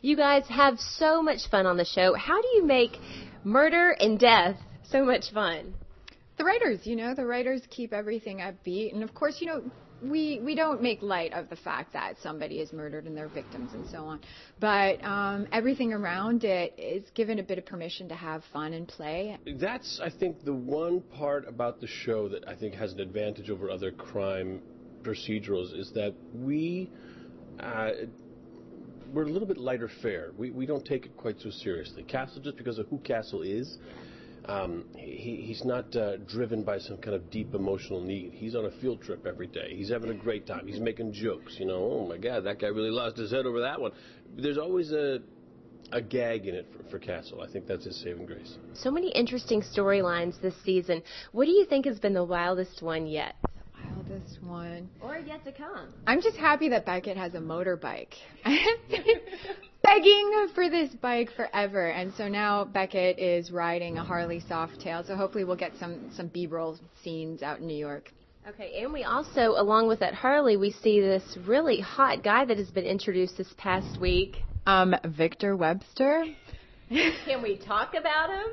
You guys have so much fun on the show. How do you make murder and death so much fun? The writers, the writers keep everything upbeat. And, of course, we don't make light of the fact that somebody is murdered and their victims and so on. But everything around it is given a bit of permission to have fun and play. That's, I think, the one part about the show that I think has an advantage over other crime procedurals is that we're a little bit lighter fare. We don't take it quite so seriously. Castle, just because of who Castle is, he's not driven by some kind of deep emotional need. He's on a field trip every day. He's having a great time. He's making jokes. Oh my God, that guy really lost his head over that one. There's always a gag in it for Castle. I think that's his saving grace. So many interesting storylines this season. What do you think has been the wildest one yet? Wildest one. Or yet to come. I'm just happy that Beckett has a motorbike. I've been begging for this bike forever, and so now Beckett is riding a Harley Softail, so hopefully we'll get some B-roll scenes out in New York. Okay, and we also, along with that Harley, we see this really hot guy that has been introduced this past week. Victor Webster. Can we talk about him?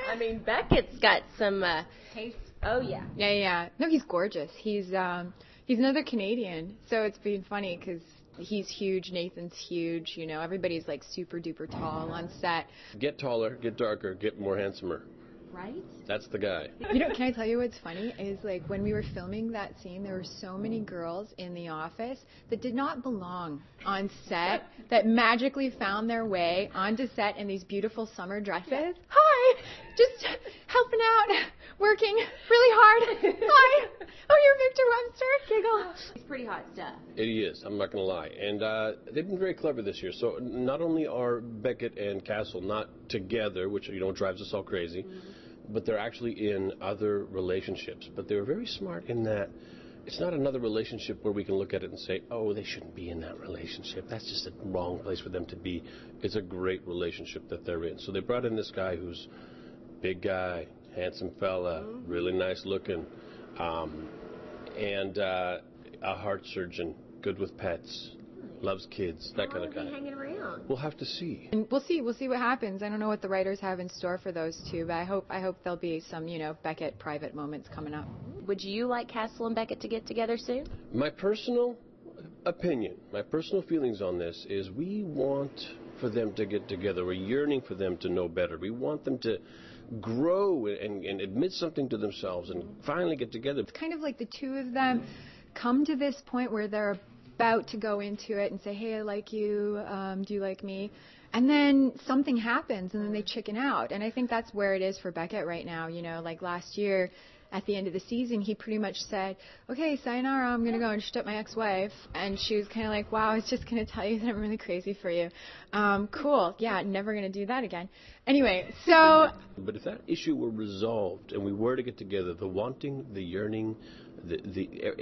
I mean, Beckett's got some taste. Oh, yeah. Yeah. No, he's gorgeous. He's another Canadian, so it's been funny because he's huge. Nathan's huge. Everybody's like super duper tall on set. Get taller, get darker, get more handsomer. Right? That's the guy. Can I tell you what's funny? Is like when we were filming that scene, there were so many girls in the office that did not belong on set that magically found their way onto set in these beautiful summer dresses. Hi! Just helping out, working really hard. Hi! Oh, you're Victor Webster? Giggle. He's pretty hot stuff. He is, I'm not going to lie. And they've been very clever this year. So not only are Beckett and Castle not together, which, drives us all crazy, but they're actually in other relationships. But they were very smart in that it's not another relationship where we can look at it and say, oh, they shouldn't be in that relationship. That's just a wrong place for them to be. It's a great relationship that they're in. So they brought in this guy who's big guy, handsome fella, really nice looking, and a heart surgeon, good with pets, loves kids, that kind of guy. Hanging around? We'll have to see. And we'll see what happens. I don't know what the writers have in store for those two, but I hope there'll be some, Beckett private moments coming up. Would you like Castle and Beckett to get together soon? My personal opinion, my personal feelings on this is we want for them to get together. We're yearning for them to know better. We want them to grow and admit something to themselves and finally get together. It's kind of like the two of them come to this point where they're about to go into it and say, hey, I like you, do you like me? And then something happens and then they chicken out. And I think that's where it is for Beckett right now. Like last year at the end of the season, he pretty much said, okay, sayonara, I'm going to go and shoot up my ex-wife. And she was kind of like, wow, I was just going to tell you that I'm really crazy for you. Cool. Yeah, never going to do that again. Anyway, so... But if that issue were resolved and we were to get together, the wanting, the yearning,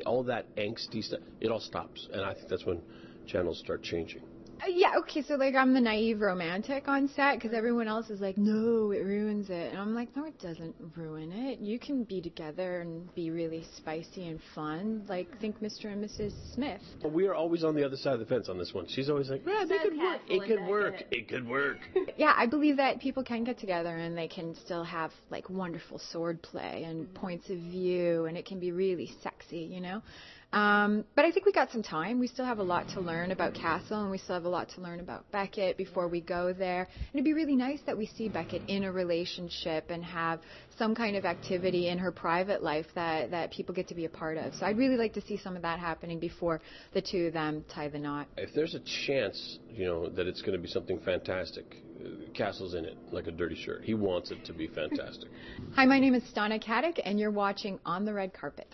all that angsty stuff, it all stops. And I think that's when channels start changing. Yeah, okay, so like I'm the naive romantic on set because everyone else is like, no, it ruins it. And I'm like, no, it doesn't ruin it. You can be together and be really spicy and fun. Like, think Mr. and Mrs. Smith. We are always on the other side of the fence on this one. She's always like, yeah, it could work. It could work. It could work. Yeah, I believe that people can get together and they can still have like wonderful sword play and points of view, and it can be really sexy, But I think we got some time. We still have a lot to learn about Castle, and we still have a lot to learn about Beckett before we go there. And it'd be really nice that we see Beckett in a relationship and have some kind of activity in her private life that people get to be a part of. So I'd really like to see some of that happening before the two of them tie the knot. If there's a chance, that it's going to be something fantastic, Castle's in it like a dirty shirt. He wants it to be fantastic. Hi, my name is Stana Katic, and you're watching On the Red Carpet.